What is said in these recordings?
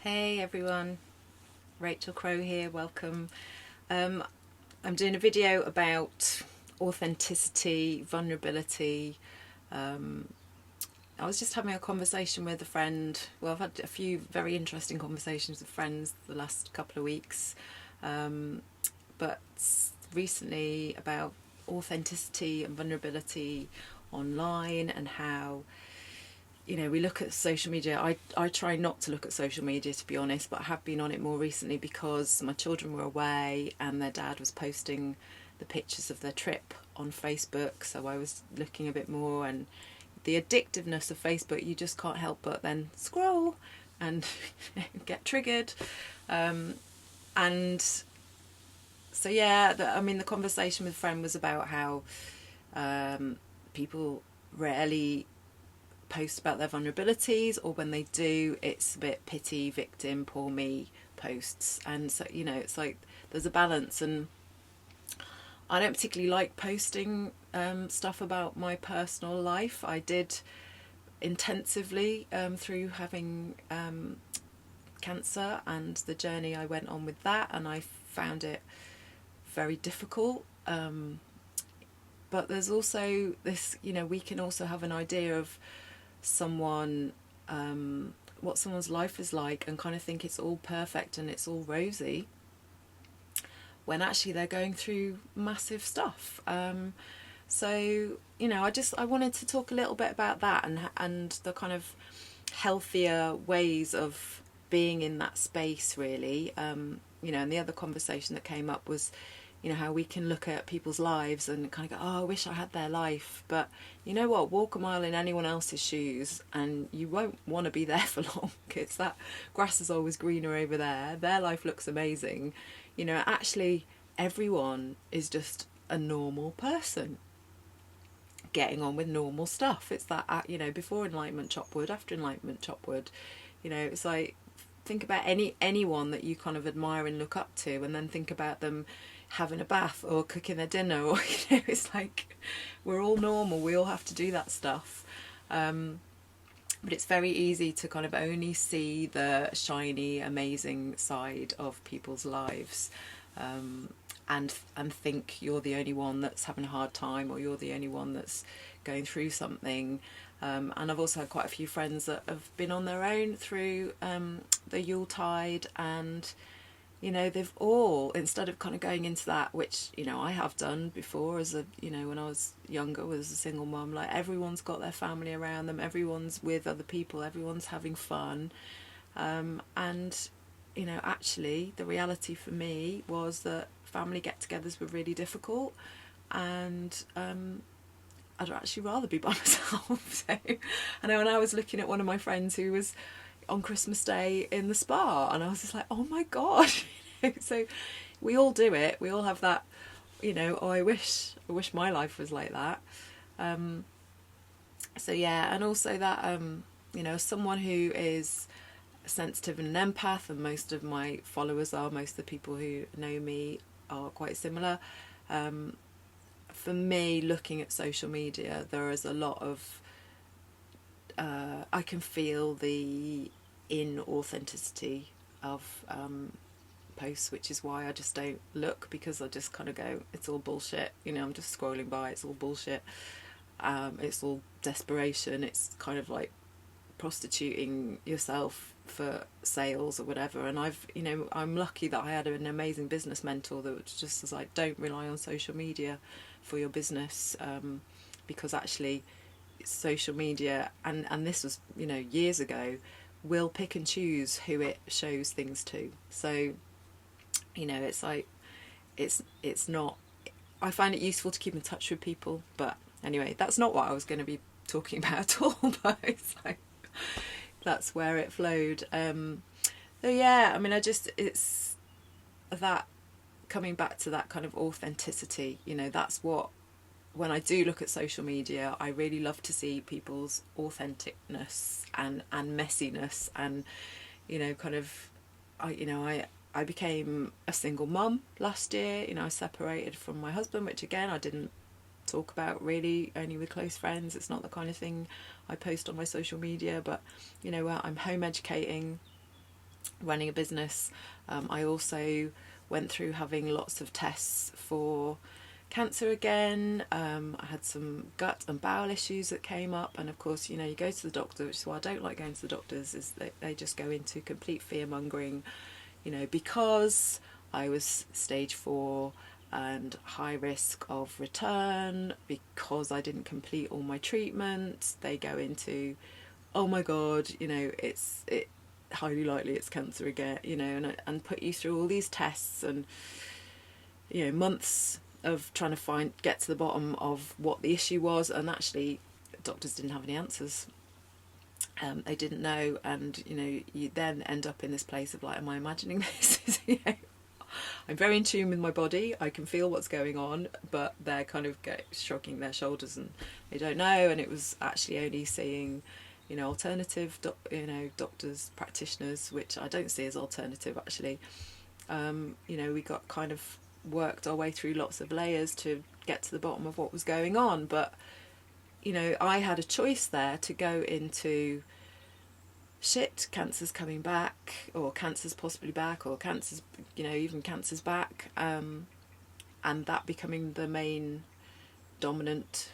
Hey everyone, Rachel Crow here, welcome. Um, I'm doing a video about authenticity, vulnerability. Um, I was just having a conversation with a friend. Well, I've had a few very interesting conversations with friends the last couple of weeks, but recently about authenticity and vulnerability online and how we look at social media. I try not to look at social media, to be honest, but I have been on it more recently because my children were away and their dad was posting the pictures of their trip on Facebook, so I was looking a bit more. And the addictiveness of Facebook, you just can't help but then scroll and get triggered. And so yeah, the conversation with a friend was about how people rarely post about their vulnerabilities, or when they do, it's a bit pity, victim, poor me posts. And so it's like there's a balance. And I don't particularly like posting stuff about my personal life. I did intensively through having cancer and the journey I went on with that, and I found it very difficult. But there's also this, we can also have an idea of someone, what someone's life is like, and kind of think it's all perfect and it's all rosy, when actually they're going through massive stuff. So I wanted to talk a little bit about that, and the kind of healthier ways of being in that space, really. And the other conversation that came up was how we can look at people's lives and kind of go, oh, I wish I had their life. But you know what? Walk a mile in anyone else's shoes and you won't want to be there for long. It's that grass is always greener over there. Their life looks amazing. Actually, everyone is just a normal person getting on with normal stuff. It's that, before enlightenment, chop wood, after enlightenment, chop wood. It's like, think about anyone that you kind of admire and look up to, and then think about them having a bath or cooking their dinner, or it's like we're all normal, we all have to do that stuff. But it's very easy to kind of only see the shiny, amazing side of people's lives, and think you're the only one that's having a hard time, or you're the only one that's going through something. And I've also had quite a few friends that have been on their own through the Yuletide, and they've all, instead of kind of going into that, which I have done before as a when I was younger, was a single mum, like everyone's got their family around them, everyone's with other people, everyone's having fun, and actually the reality for me was that family get-togethers were really difficult, and I'd actually rather be by myself. So I know when I was looking at one of my friends who was on Christmas Day in the spa, and I was just like, oh my god. So we all do it, we all have that, oh, I wish my life was like that. So yeah, and also that someone who is sensitive and an empath, and most of my followers are, most of the people who know me are quite similar. For me, looking at social media, there is a lot of I can feel the inauthenticity of posts, which is why I just don't look, because I just kind of go, it's all bullshit. I'm just scrolling by, it's all bullshit. It's all desperation. It's kind of like prostituting yourself for sales or whatever. And I'm lucky that I had an amazing business mentor that was just like, don't rely on social media for your business, because actually social media, and this was years ago, will pick and choose who it shows things to. So it's like it's not, I find it useful to keep in touch with people, but anyway, that's not what I was going to be talking about at all. But it's like, that's where it flowed. So yeah, it's that, coming back to that kind of authenticity. That's what, when I do look at social media, I really love to see people's authenticness and messiness, and kind of, I became a single mum last year. I separated from my husband, which again I didn't talk about really, only with close friends. It's not the kind of thing I post on my social media, but I'm home educating running a business. I also went through having lots of tests for cancer again. I had some gut and bowel issues that came up, and of course, you go to the doctor, which is why I don't like going to the doctors, is that they just go into complete fear mongering, because I was stage 4 and high risk of return, because I didn't complete all my treatments. They go into, oh my god, it's highly likely it's cancer again, and put you through all these tests and months of trying to get to the bottom of what the issue was. And actually doctors didn't have any answers. They didn't know, and you then end up in this place of like, am I imagining this? I'm very in tune with my body, I can feel what's going on, but they're kind of shrugging their shoulders and they don't know. And it was actually only seeing alternative doctors, practitioners, which I don't see as alternative actually. We got kind of worked our way through lots of layers to get to the bottom of what was going on. But I had a choice there to go into, shit, cancer's coming back, or cancer's possibly back, or cancer's, even cancer's back, and that becoming the main dominant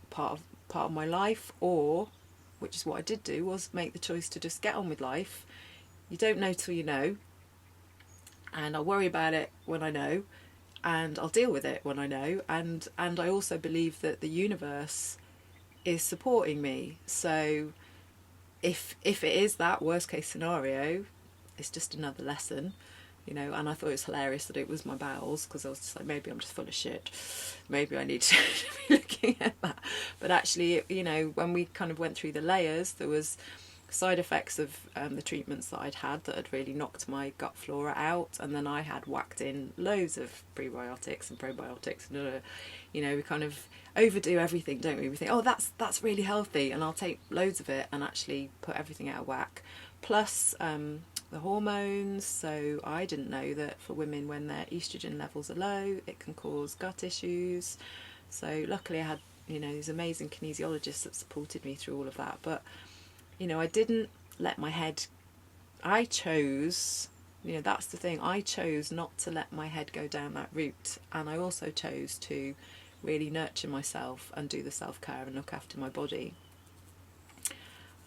part of my life, or, which is what I did do, was make the choice to just get on with life. You don't know till you know, and I'll worry about it when I know, and I'll deal with it when I know. And I also believe that the universe is supporting me. So if it is that worst case scenario, it's just another lesson, and I thought it was hilarious that it was my bowels, because I was just like, maybe I'm just full of shit, maybe I need to be looking at that. But actually, when we kind of went through the layers, there was side effects of the treatments that I'd had that had really knocked my gut flora out, and then I had whacked in loads of prebiotics and probiotics, and we kind of overdo everything, don't we? We think, oh, that's really healthy, and I'll take loads of it, and actually put everything out of whack. Plus the hormones. So I didn't know that for women, when their estrogen levels are low, it can cause gut issues. So luckily I had these amazing kinesiologists that supported me through all of that. But I didn't let my head, I chose, that's the thing, I chose not to let my head go down that route. And I also chose to really nurture myself and do the self-care and look after my body.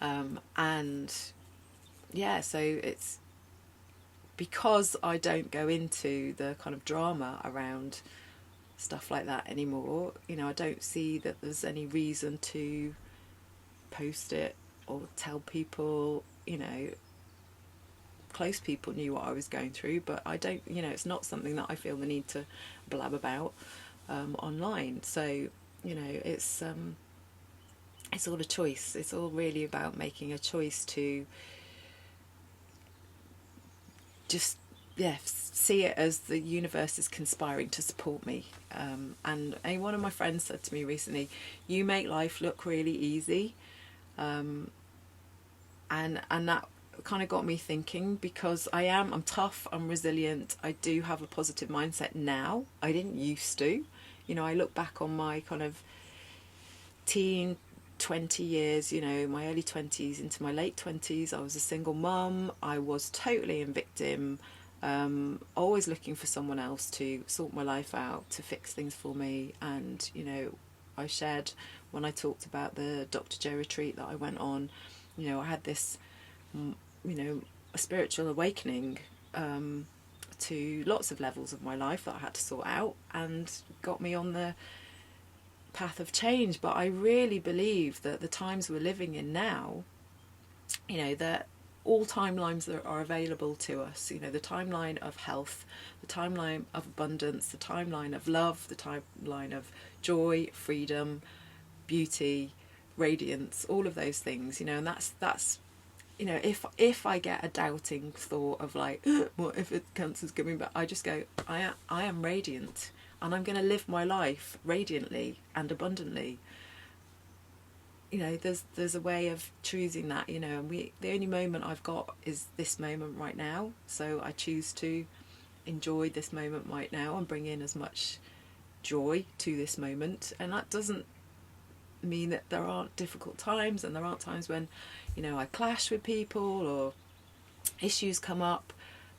And yeah, so it's because I don't go into the kind of drama around stuff like that anymore. I don't see that there's any reason to post it or tell people. Close people knew what I was going through, but I don't, it's not something that I feel the need to blab about online. So it's all a choice. It's all really about making a choice to just see it as the universe is conspiring to support me. And one of my friends said to me recently, you make life look really easy. And that kind of got me thinking, because I'm tough, I'm resilient, I do have a positive mindset now. I didn't used to. I look back on my kind of 20 years, my early 20s into my late 20s, I was a single mum. I was totally in victim, always looking for someone else to sort my life out, to fix things for me. And I shared when I talked about the Dr. Joe retreat that I went on, I had this a spiritual awakening to lots of levels of my life that I had to sort out, and got me on the path of change. But I really believe that the times we're living in now, that all timelines that are available to us, the timeline of health, the timeline of abundance, the timeline of love, the timeline of joy, freedom, beauty, radiance, all of those things, and that's if I get a doubting thought of like, what if cancer's coming back, I just go, I am radiant, and I'm going to live my life radiantly and abundantly. There's a way of choosing that, and the only moment I've got is this moment right now. So I choose to enjoy this moment right now and bring in as much joy to this moment. And that doesn't mean that there aren't difficult times, and there aren't times when I clash with people, or issues come up,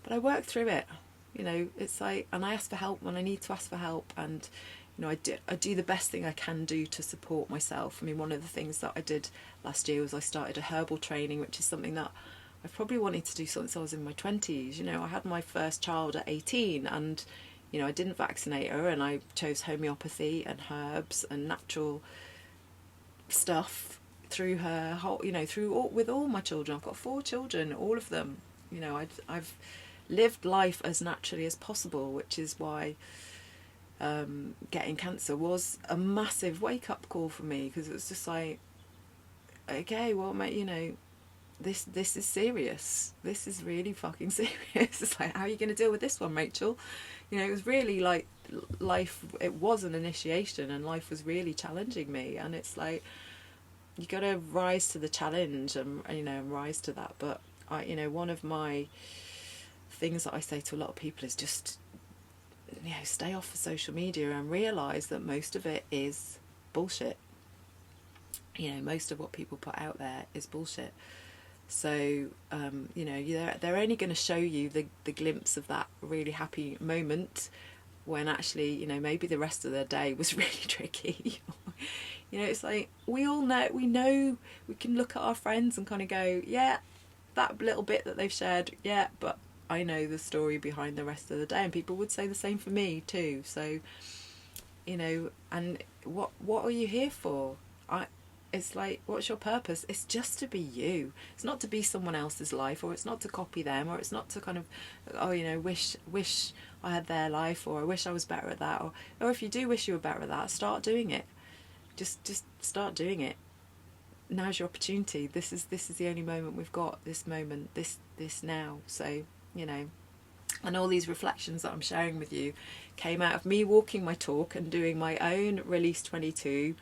but I work through it. You know, it's like, and I ask for help when I need to ask for help, and you know, I do the best thing I can do to support myself. I mean, one of the things that I did last year was I started a herbal training, which is something that I've probably wanted to do since I was in my 20s. You know, I had my first child at 18, and you know, I didn't vaccinate her, and I chose homeopathy and herbs and natural stuff through her whole, you know, with all my children. I've got 4 children, all of them. You know, I've lived life as naturally as possible, which is why getting cancer was a massive wake-up call for me, because it was just like, okay, well, mate, you know, this is serious. This is really fucking serious. It's like, how are you going to deal with this one, Rachel? You know, it was really like life. It was an initiation, and life was really challenging me. And it's like, you got to rise to the challenge, and you know, rise to that. But I, you know, one of my things that I say to a lot of people is just, you know, stay off of social media and realise that most of it is bullshit. You know, most of what people put out there is bullshit. So, you know, they're only going to show you the glimpse of that really happy moment, when actually, you know, maybe the rest of their day was really tricky. You know, it's like, we can look at our friends and kind of go, yeah, that little bit that they've shared, yeah, but I know the story behind the rest of the day, and people would say the same for me too. So, you know, and what are you here for? It's like, what's your purpose? It's just to be you. It's not to be someone else's life, or it's not to copy them, or it's not to kind of, oh, you know, wish I had their life, or I wish I was better at that, or if you do wish you were better at that, start doing it. Just start doing it. Now's your opportunity. This is the only moment we've got. This moment, this now. So, you know, and all these reflections that I'm sharing with you came out of me walking my talk and doing my own Release 22,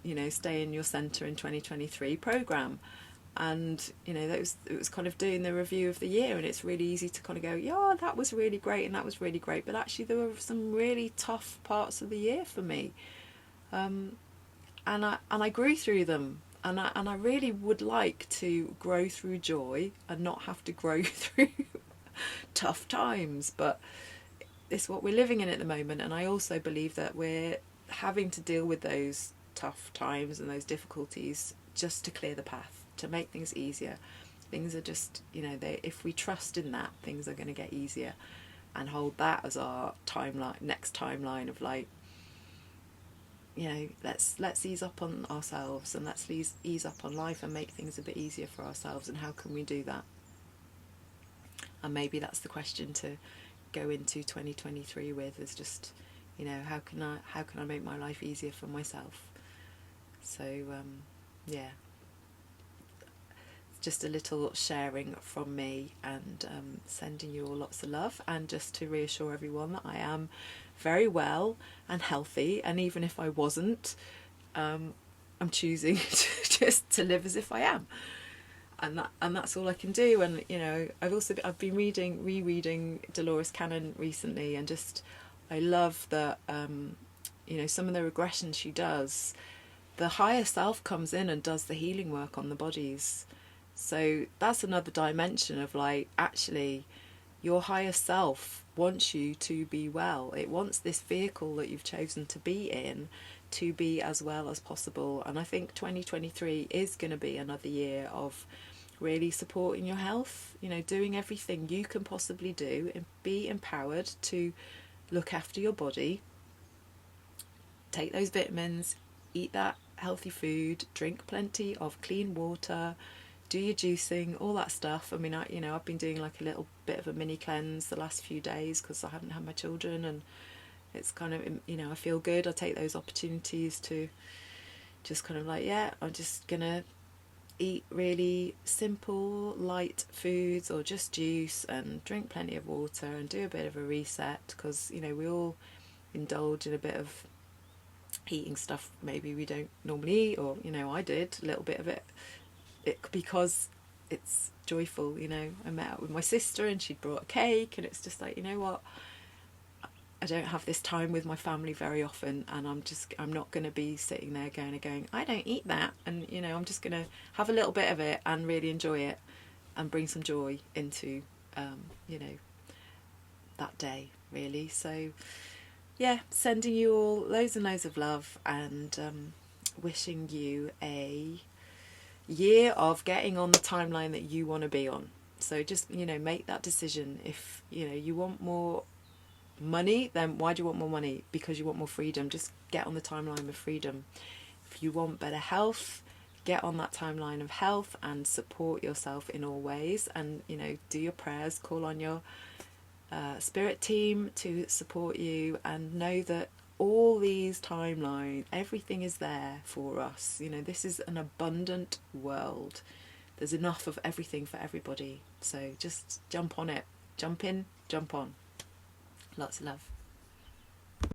you know, Stay in Your Centre in 2023 program. And, you know, it was kind of doing the review of the year, and it's really easy to kind of go, yeah, that was really great, and that was really great. But actually there were some really tough parts of the year for me. And I grew through them. And I really would like to grow through joy and not have to grow through tough times. But it's what we're living in at the moment. And I also believe that we're having to deal with those tough times and those difficulties just to clear the path, to make things easier. Things are just, you know, if we trust in that, things are going to get easier, and hold that as our next timeline of like, you know, let's ease up on ourselves, and let's ease up on life and make things a bit easier for ourselves. And how can we do that? And maybe that's the question to go into 2023 with, is just, you know, how can I make my life easier for myself? So yeah, just a little sharing from me, and sending you all lots of love, and just to reassure everyone that I am very well and healthy, and even if I wasn't, I'm choosing to live as if I am, and that's all I can do. And you know, I've been rereading Dolores Cannon recently, and just I love that, you know, some of the regressions she does, the higher self comes in and does the healing work on the bodies. So that's another dimension of like, actually, your higher self wants you to be well. It wants this vehicle that you've chosen to be in to be as well as possible. And I think 2023 is going to be another year of really supporting your health, you know, doing everything you can possibly do, and be empowered to look after your body, take those vitamins, eat that healthy food, drink plenty of clean water, do your juicing, all that stuff. I mean, I've been doing like a little bit of a mini cleanse the last few days because I haven't had my children, and it's kind of, you know, I feel good. I take those opportunities to just kind of like, yeah, I'm just gonna eat really simple, light foods, or just juice, and drink plenty of water, and do a bit of a reset, because, you know, we all indulge in a bit of eating stuff maybe we don't normally eat, or, you know, I did a little bit of it because it's joyful. You know, I met up with my sister and she'd brought a cake, and it's just like, you know what, I don't have this time with my family very often, and I'm not going to be sitting there going I don't eat that, and, you know, I'm just going to have a little bit of it and really enjoy it. and bring some joy into, you know, that day, really. So yeah, sending you all loads and loads of love, and wishing you a year of getting on the timeline that you want to be on. So just, you know, make that decision. If, you know, you want more money, then why do you want more money? Because you want more freedom. Just get on the timeline of freedom. If you want better health, get on that timeline of health and support yourself in all ways. And, you know, do your prayers, call on your spirit team to support you, and know that all these timelines, everything is there for us. You know, this is an abundant world. There's enough of everything for everybody. So just jump on it. Jump in, jump on. Lots of love.